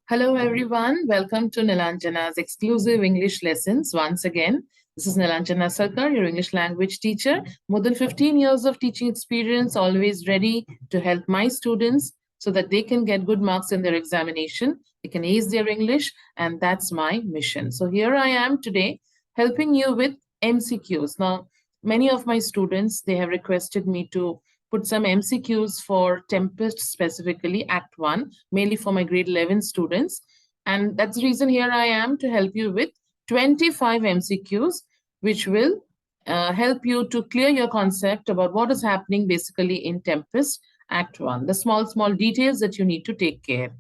Hello, everyone. Welcome to Nilanjana's exclusive English lessons. Once again, this is Nilanjana Sarkar, your English language teacher. More than 15 years of teaching experience, always ready to help my students so that they can get good marks in their examination. They can ace their English, and that's my mission. So here I am today helping you with MCQs. Now, many of my students, they have requested me to put some MCQs for Tempest, specifically Act 1, mainly for my grade 11 students. And that's the reason here I am to help you with 25 MCQs, which will help you to clear your concept about what is happening basically in Tempest Act 1, the small details that you need to take care.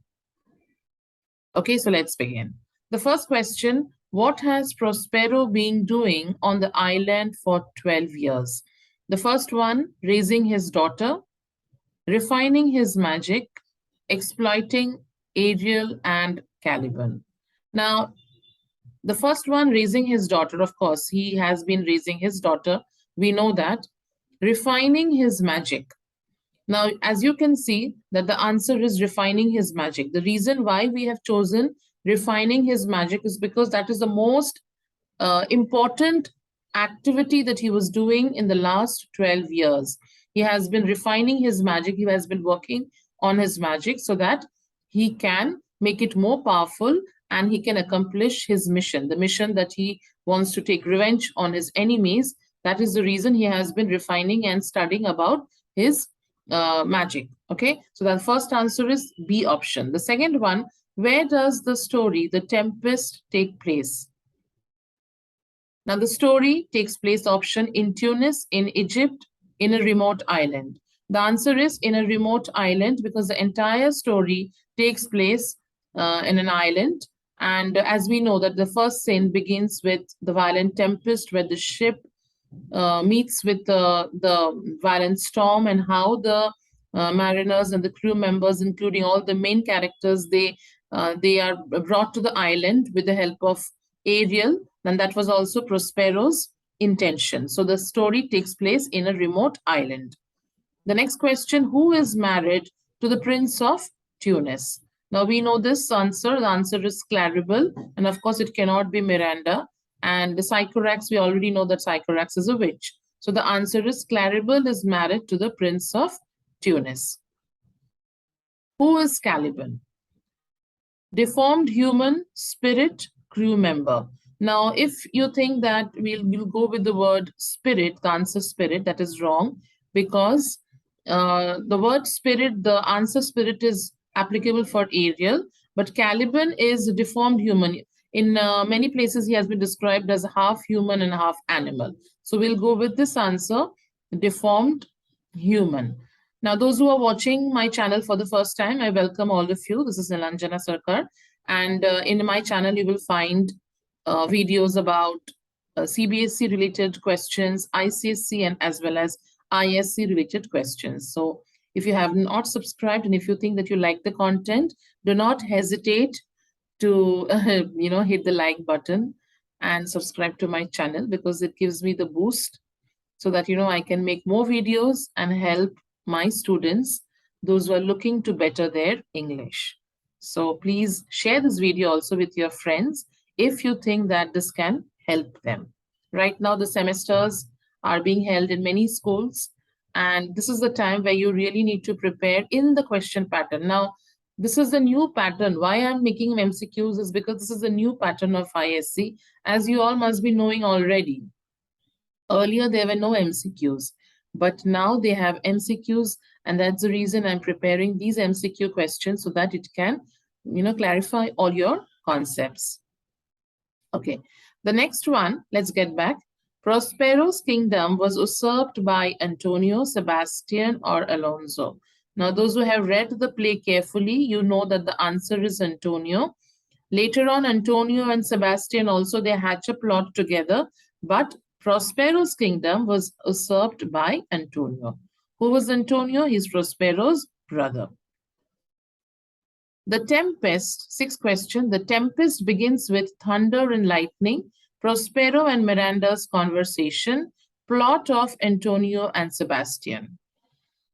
Okay, so let's begin. The first question, what has Prospero been doing on the island for 12 years? The first one, raising his daughter, refining his magic, exploiting Ariel and Caliban. Now, the first one, raising his daughter, of course, he has been raising his daughter. We know that. Refining his magic. Now, as you can see, that the answer is refining his magic. The reason why we have chosen refining his magic is because that is the most important activity that he was doing in the last 12 years. He has been refining his magic. He has been working on his magic so that he can make it more powerful and he can accomplish his mission, the mission that he wants to take revenge on his enemies. That is the reason he has been refining and studying about his magic. Okay, so the first answer is B option. The second one, where does the story, The Tempest, take place? Now, the story takes place option in Tunis, in Egypt, in a remote island. The answer is in a remote island because the entire story takes place in an island. And as we know that the first scene begins with the violent tempest where the ship meets with the violent storm and how the mariners and the crew members, including all the main characters, they are brought to the island with the help of Ariel, and that was also Prospero's intention. So the story takes place in a remote island. The next question, who is married to the Prince of Tunis? Now we know this answer. The answer is Claribel, and of course it cannot be Miranda. And the Sycorax, we already know that Sycorax is a witch. So the answer is Claribel is married to the Prince of Tunis. Who is Caliban? Deformed human, spirit, crew member. Now, if you think that we'll go with the word spirit, the answer spirit, that is wrong because the word spirit, the answer spirit is applicable for Ariel, but Caliban is a deformed human. In many places, he has been described as half human and half animal. So we'll go with this answer, deformed human. Now, those who are watching my channel for the first time, I welcome all of you. This is Nilanjana Sarkar. And in my channel, you will find videos about CBSE related questions, ICSE, and as well as ISC related questions. So if you have not subscribed and if you think that you like the content, do not hesitate to hit the like button and subscribe to my channel because it gives me the boost so that I can make more videos and help my students, those who are looking to better their English. So please share this video also with your friends if you think that this can help them. Right now, the semesters are being held in many schools, and this is the time where you really need to prepare in the question pattern. Now, this is the new pattern. Why I'm making MCQs is because this is the new pattern of ISC, as you all must be knowing already. Earlier, there were no MCQs, but now they have MCQs, and that's the reason I'm preparing these MCQ questions so that it can, clarify all your concepts. Okay, the next one, let's get back. Prospero's kingdom was usurped by Antonio, Sebastian, or Alonso. Now, those who have read the play carefully, you know that the answer is Antonio. Later on, Antonio and Sebastian also, they hatch a plot together, but Prospero's kingdom was usurped by Antonio. Who was Antonio? He's Prospero's brother. The Tempest, sixth question. The Tempest begins with thunder and lightning, Prospero and Miranda's conversation, plot of Antonio and Sebastian.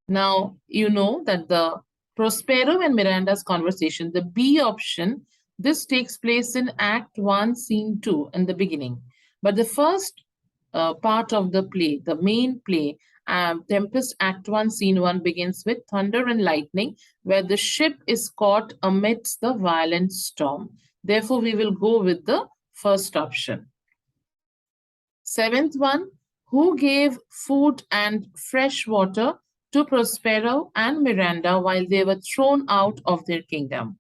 Now, you know that the Prospero and Miranda's conversation. The B option, this takes place in Act 1, Scene 2 in the beginning. But the first part of the play, the main play, Tempest Act 1, Scene 1 begins with thunder and lightning, where the ship is caught amidst the violent storm. Therefore, we will go with the first option. Seventh one, who gave food and fresh water to Prospero and Miranda while they were thrown out of their kingdom?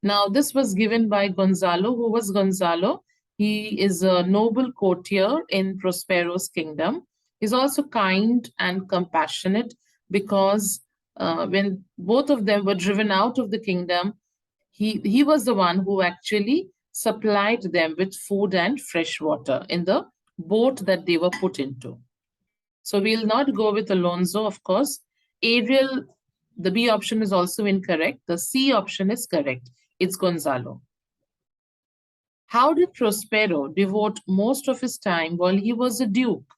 Now, this was given by Gonzalo. Who was Gonzalo? He is a noble courtier in Prospero's kingdom. He's also kind and compassionate because when both of them were driven out of the kingdom, he was the one who actually supplied them with food and fresh water in the boat that they were put into. So we'll not go with Alonso, of course. Ariel, the B option is also incorrect. The C option is correct. It's Gonzalo. How did Prospero devote most of his time while he was a duke?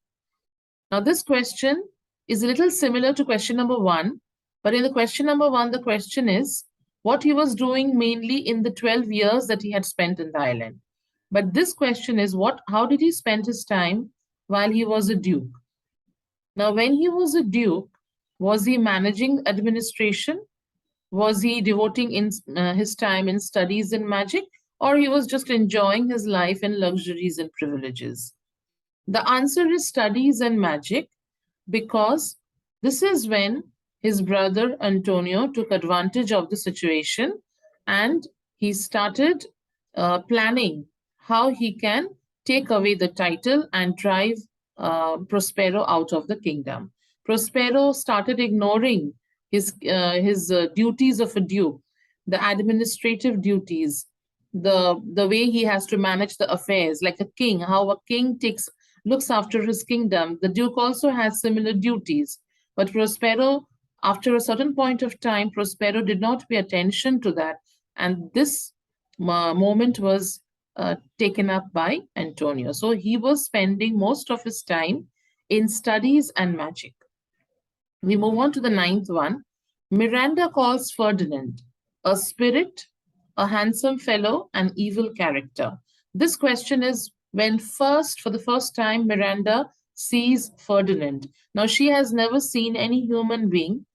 Now, this question is a little similar to question number 1, but in the question number 1, the question is what he was doing mainly in the 12 years that he had spent in the island. But this question is how did he spend his time while he was a duke? Now, when he was a duke, was he managing administration? Was he devoting his time in studies and magic? Or he was just enjoying his life in luxuries and privileges? The answer is studies and magic, because this is when his brother Antonio took advantage of the situation and he started planning how he can take away the title and drive Prospero out of the kingdom. Prospero started ignoring his duties of a duke, the administrative duties, the way he has to manage the affairs like a king, how a king looks after his kingdom. The duke also has similar duties. But Prospero, after a certain point of time, Prospero did not pay attention to that. And this moment was taken up by Antonio. So he was spending most of his time in studies and magic. We move on to the 9th one. Miranda calls Ferdinand a spirit, a handsome fellow, an evil character. This question is when for the first time, Miranda sees Ferdinand. Now, she has never seen any human being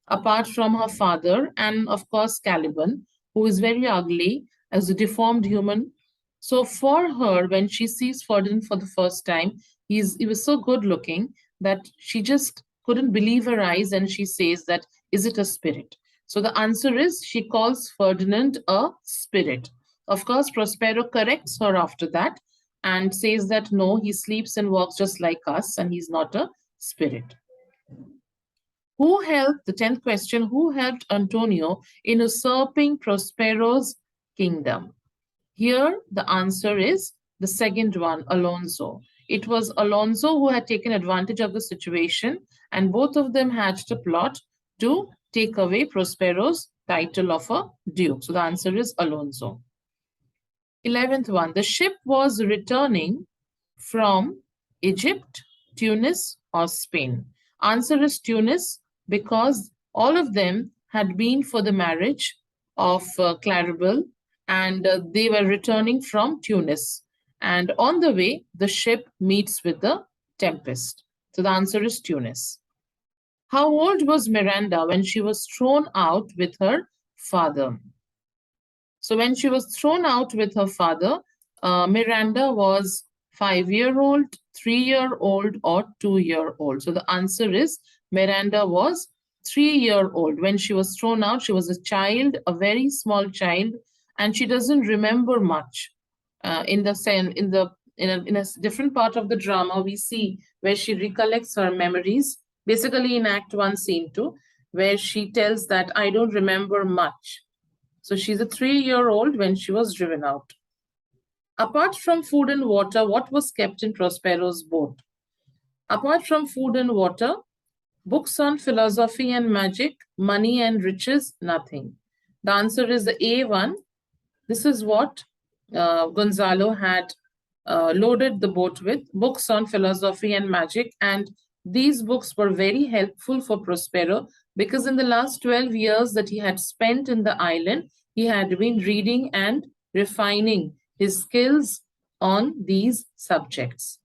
apart from her father and, of course, Caliban, who is very ugly as a deformed human. So for her, when she sees Ferdinand for the first time, he was so good looking that she just couldn't believe her eyes, and she says that, is it a spirit? So the answer is she calls Ferdinand a spirit. Of course, Prospero corrects her after that and says that no, he sleeps and walks just like us and he's not a spirit. Who helped, the 10th question, who helped Antonio in usurping Prospero's kingdom? Here, the answer is the second one, Alonso. It was Alonso who had taken advantage of the situation, and both of them hatched a plot to take away Prospero's title of a duke. So the answer is Alonso. 11th one, the ship was returning from Egypt, Tunis, or Spain. Answer is Tunis, because all of them had been for the marriage of Claribel, and they were returning from Tunis. And on the way, the ship meets with the Tempest. So the answer is Tunis. How old was Miranda when she was thrown out with her father? So when she was thrown out with her father, Miranda was 5-year-old, 3-year-old, or 2-year-old. So the answer is Miranda was 3-year-old. When she was thrown out, she was a child, a very small child, and she doesn't remember much. In a different part of the drama, we see where she recollects her memories, basically in Act 1, Scene 2, where she tells that I don't remember much. So she's a 3-year-old when she was driven out. Apart from food and water, what was kept in Prospero's boat? Apart from food and water, books on philosophy and magic, money and riches, nothing. The answer is the A one. This is what Gonzalo had loaded the boat with, books on philosophy and magic, and these books were very helpful for Prospero because in the last 12 years that he had spent in the island, he had been reading and refining his skills on these subjects.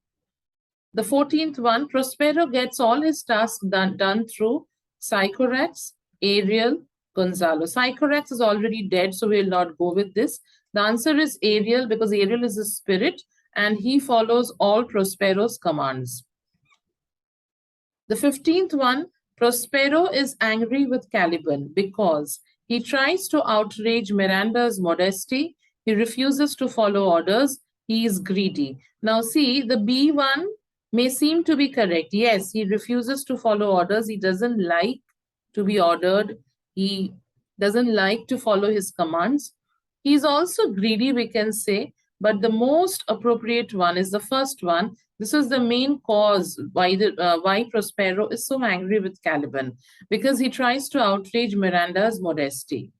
The 14th one, Prospero gets all his tasks done through Sycorax, Ariel, Gonzalo. Sycorax is already dead, so we will not go with this. The answer is Ariel, because Ariel is a spirit and he follows all Prospero's commands. The 15th one, Prospero is angry with Caliban because he tries to outrage Miranda's modesty. He refuses to follow orders. He is greedy. Now see, the B1 may seem to be correct. Yes, he refuses to follow orders. He doesn't like to be ordered. He doesn't like to follow his commands. He's also greedy, we can say, but the most appropriate one is the first one. This is the main cause why Prospero is so angry with Caliban, because he tries to outrage Miranda's modesty.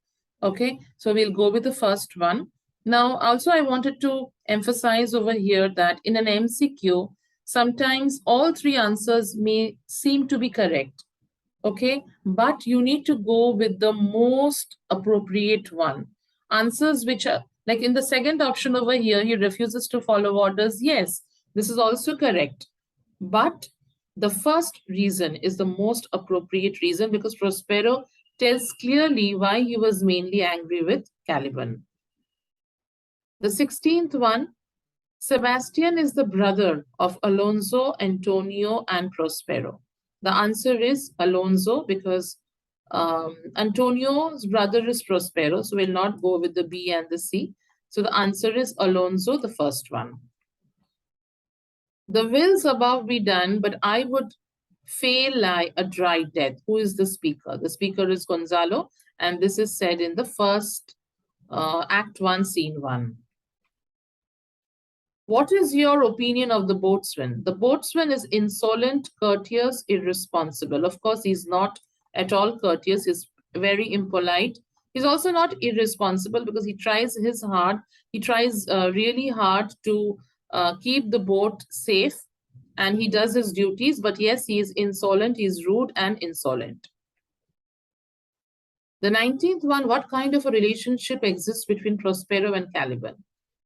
Okay, so we'll go with the first one. Now, also I wanted to emphasize over here that in an MCQ, sometimes all three answers may seem to be correct. Okay, but you need to go with the most appropriate one. Answers which are like in the second option over here, he refuses to follow orders. Yes, this is also correct. But the first reason is the most appropriate reason, because Prospero tells clearly why he was mainly angry with Caliban. The 16th one, Sebastian is the brother of Alonso, Antonio, and Prospero. The answer is Alonso, because Antonio's brother is Prospero, so we'll not go with the B and the C. So the answer is Alonso, the first one. The wills above be done, but I would fail lie a dry death. Who is the speaker? The speaker is Gonzalo, and this is said in the first Act 1, Scene 1. What is your opinion of the boatswain? The boatswain is insolent, courteous, irresponsible. Of course, he's not at all courteous. He's very impolite. He's also not irresponsible, because he tries really hard to keep the boat safe, and he does his duties. But yes, he is insolent, he's rude and insolent. The 19th one, what kind of a relationship exists between Prospero and Caliban?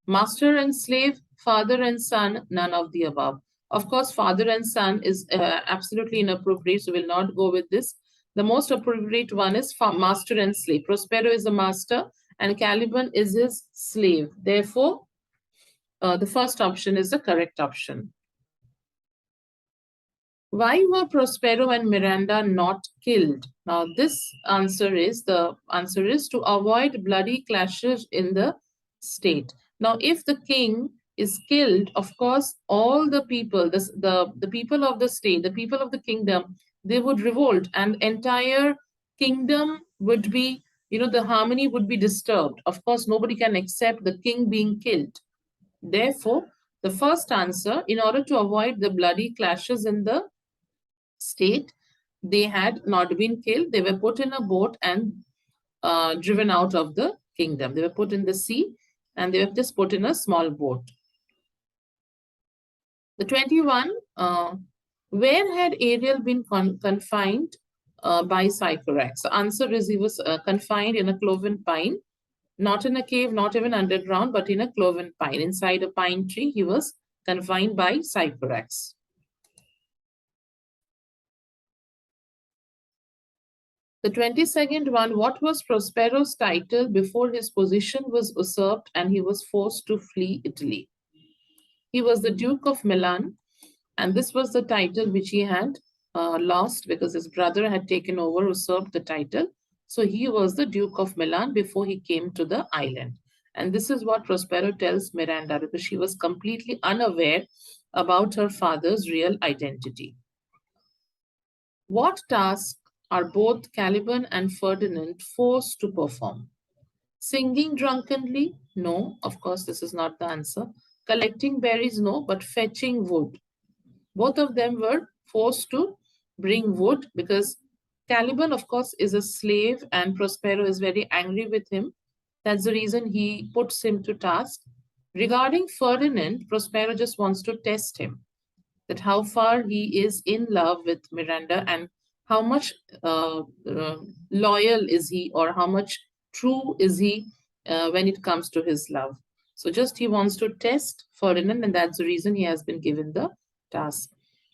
Master and slave, father and son, none of the above. Of course, father and son is absolutely inappropriate, so we'll not go with this. The most appropriate one is master and slave. Prospero is a master and Caliban is his slave. Therefore, the first option is the correct option. Why were Prospero and Miranda not killed? Now, the answer is to avoid bloody clashes in the state. Now, if the king is killed, of course, all the people, the people of the state, the people of the kingdom, they would revolt, and entire kingdom would be, the harmony would be disturbed. Of course, nobody can accept the king being killed. Therefore, the first answer, in order to avoid the bloody clashes in the state, they had not been killed. They were put in a boat and driven out of the kingdom. They were put in the sea and they were just put in a small boat. The 21, where had Ariel been confined by Sycorax? The answer is he was confined in a cloven pine, not in a cave, not even underground, but in a cloven pine. Inside a pine tree, he was confined by Sycorax. The 22nd one, what was Prospero's title before his position was usurped and he was forced to flee Italy? He was the Duke of Milan, and this was the title which he had lost because his brother had taken over, usurped the title. So he was the Duke of Milan before he came to the island. And this is what Prospero tells Miranda, because she was completely unaware about her father's real identity. What task are both Caliban and Ferdinand forced to perform? Singing drunkenly? No, of course, this is not the answer. Collecting berries? No, but fetching wood. Both of them were forced to bring wood because Caliban, of course, is a slave and Prospero is very angry with him. That's the reason he puts him to task. Regarding Ferdinand, Prospero just wants to test him, that how far he is in love with Miranda and how much loyal is he, or how much true is he when it comes to his love. So just he wants to test Ferdinand, and that's the reason he has been given the task.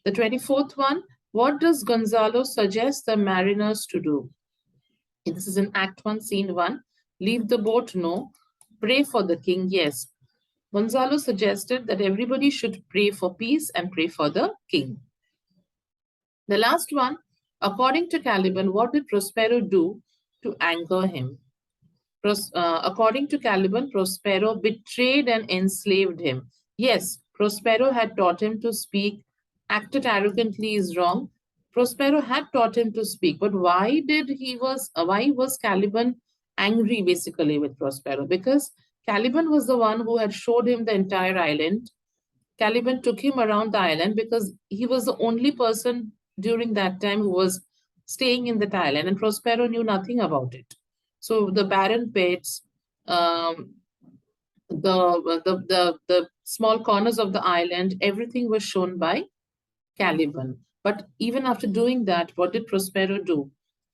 The 24th one, what does Gonzalo suggest the mariners to do? This is in Act 1, Scene 1. Leave the boat, no. Pray for the king, yes. Gonzalo suggested that everybody should pray for peace and pray for the king. The last one, according to Caliban, what did Prospero do to anger him? According to Caliban, Prospero betrayed and enslaved him. Yes, Prospero had taught him to speak. Acted arrogantly is wrong. Prospero had taught him to speak, but why was Caliban angry basically with Prospero? Because Caliban was the one who had showed him the entire island. Caliban took him around the island because he was the only person during that time who was staying in that island, and Prospero knew nothing about it. So the barren pits, the small corners of the island, everything was shown by Caliban. But even after doing that, what did Prospero do?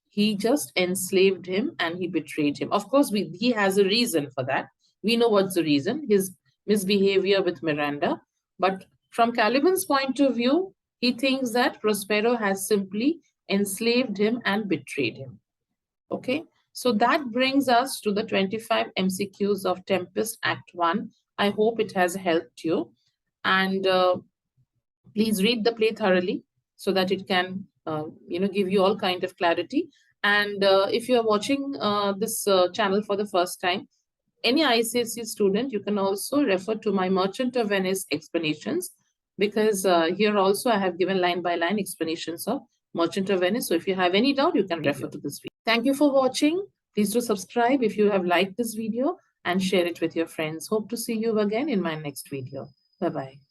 He just enslaved him and he betrayed him. Of course, he has a reason for that. We know what's the reason, his misbehavior with Miranda. But from Caliban's point of view, he thinks that Prospero has simply enslaved him and betrayed him. Okay, so that brings us to the 25 MCQs of Tempest Act 1. I hope it has helped you. And please read the play thoroughly so that it can give you all kind of clarity. And if you are watching this channel for the first time, any ICSE student, you can also refer to my Merchant of Venice explanations, because here also I have given line by line explanations of Merchant of Venice. So if you have any doubt, you can refer to this video. Thank you for watching. Please do subscribe if you have liked this video and share it with your friends. Hope to see you again in my next video. Bye-bye.